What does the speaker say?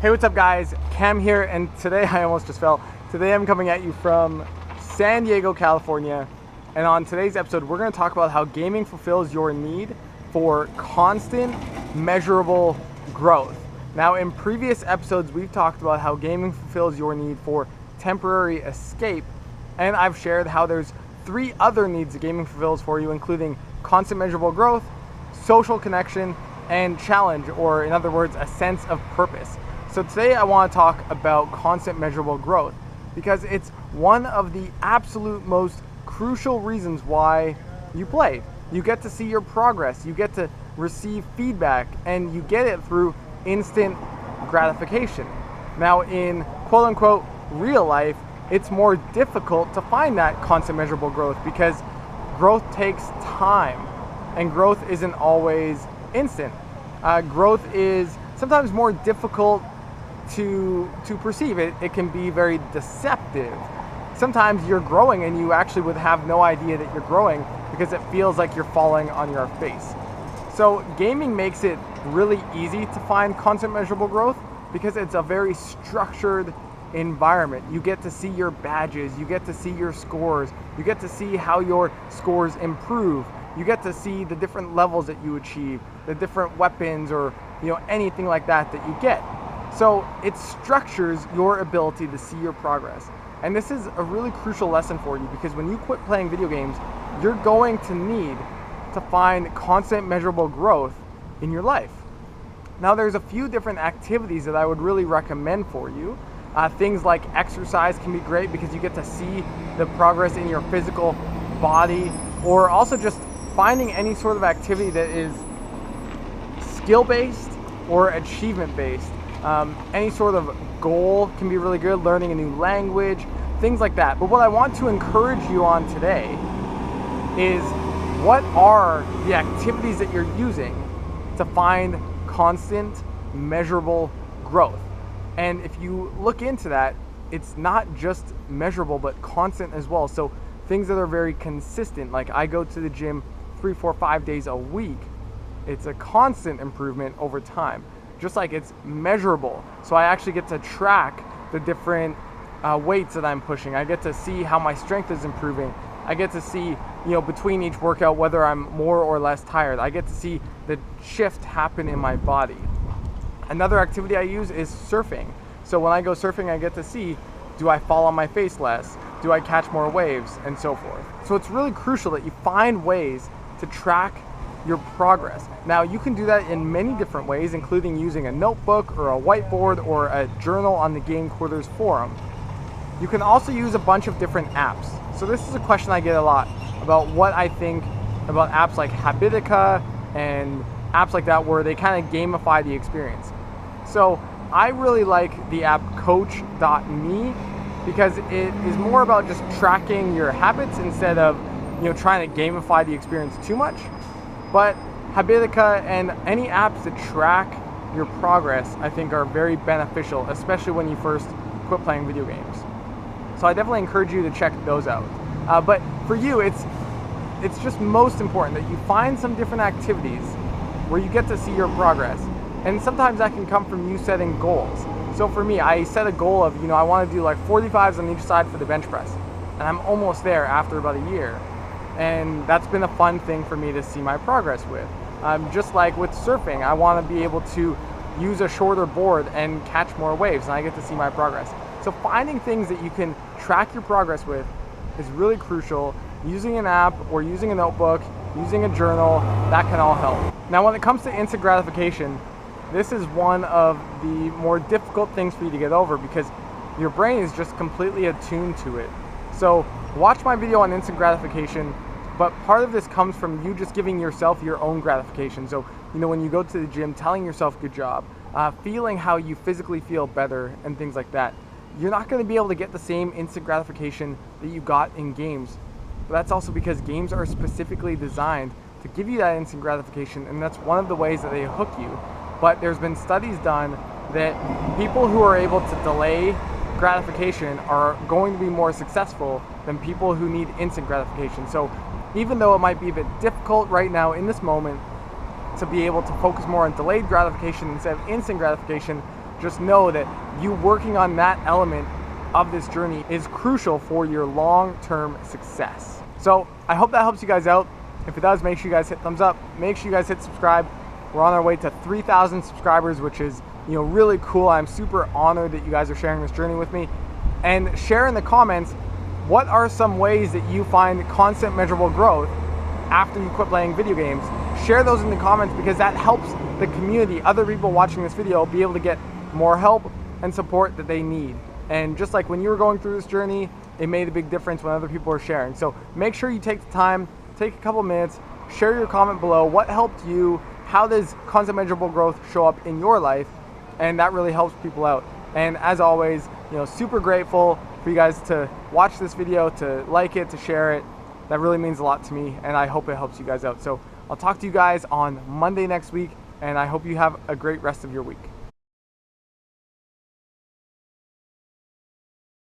Hey, what's up guys? Cam here, and today I almost just fell. Today I'm coming at you from San Diego, California, and on today's episode we're going to talk about how gaming fulfills your need for constant, measurable growth. Now, in previous episodes we've talked about how gaming fulfills your need for temporary escape, and I've shared how there's 3 other needs that gaming fulfills for you, including constant measurable growth, social connection, and challenge, or in other words, a sense of purpose. So today I want to talk about constant measurable growth because it's one of the absolute most crucial reasons why you play. You get to see your progress, you get to receive feedback, and you get it through instant gratification. Now, in quote unquote real life, it's more difficult to find that constant measurable growth because growth takes time and growth isn't always instant. Growth is sometimes more difficult to perceive. It can be very deceptive. Sometimes you're growing and you actually would have no idea that you're growing because it feels like you're falling on your face. So gaming makes it really easy to find constant measurable growth because it's a very structured environment. You get to see your badges, you get to see your scores, you get to see how your scores improve, you get to see the different levels that you achieve, the different weapons, or anything like that you get. So it structures your ability to see your progress. And this is a really crucial lesson for you because when you quit playing video games, you're going to need to find constant measurable growth in your life. Now, there's a few different activities that I would really recommend for you. Things like exercise can be great because you get to see the progress in your physical body, or also just finding any sort of activity that is skill-based or achievement-based. Any sort of goal can be really good, learning a new language, things like that. But what I want to encourage you on today is, what are the activities that you're using to find constant, measurable growth? And if you look into that, it's not just measurable, but constant as well. So things that are very consistent, like I go to the gym 3, 4, 5 days a week. It's a constant improvement over time. Just like it's measurable. So I actually get to track the different weights that I'm pushing. I get to see how my strength is improving. I get to see, between each workout, whether I'm more or less tired. I get to see the shift happen in my body. Another activity I use is surfing. So when I go surfing, I get to see, do I fall on my face less? Do I catch more waves? And so forth. So it's really crucial that you find ways to track your progress. Now, you can do that in many different ways, including using a notebook or a whiteboard or a journal on the Game Quarters forum. You can also use a bunch of different apps. So this is a question I get a lot about what I think about apps like Habitica and apps like that where they kind of gamify the experience. So I really like the app Coach.me because it is more about just tracking your habits instead of trying to gamify the experience too much. But Habitica and any apps that track your progress, I think, are very beneficial, especially when you first quit playing video games. So I definitely encourage you to check those out. But for you, it's just most important that you find some different activities where you get to see your progress. And sometimes that can come from you setting goals. So for me, I set a goal of, I want to do like 45s on each side for the bench press. And I'm almost there after about a year. And that's been a fun thing for me to see my progress with. Just like with surfing, I want to be able to use a shorter board and catch more waves, and I get to see my progress. So finding things that you can track your progress with is really crucial. Using an app or using a notebook, using a journal, that can all help. Now, when it comes to instant gratification, this is one of the more difficult things for you to get over because your brain is just completely attuned to it. So watch my video on instant gratification, but part of this comes from you just giving yourself your own gratification. So, when you go to the gym, telling yourself good job, feeling how you physically feel better and things like that. You're not going to be able to get the same instant gratification that you got in games. But that's also because games are specifically designed to give you that instant gratification, and that's one of the ways that they hook you. But there's been studies done that people who are able to delay gratification are going to be more successful than people who need instant gratification. So even though it might be a bit difficult right now in this moment to be able to focus more on delayed gratification instead of instant gratification, just know that you working on that element of this journey is crucial for your long-term success. So I hope that helps you guys out. If it does, make sure you guys hit thumbs up. Make sure you guys hit subscribe. We're on our way to 3,000 subscribers, which is, you know, really cool. I'm super honored that you guys are sharing this journey with me. And share in the comments, what are some ways that you find constant measurable growth after you quit playing video games? Share those in the comments, because that helps the community, other people watching this video, be able to get more help and support that they need. And just like when you were going through this journey, it made a big difference when other people are sharing. So make sure you take the time, take a couple minutes, share your comment below. What helped you? How does constant measurable growth show up in your life? And that really helps people out. And as always, you know, super grateful for you guys to watch this video, to like it, to share it. That really means a lot to me, and I hope it helps you guys out. So I'll talk to you guys on Monday next week, and I hope you have a great rest of your week.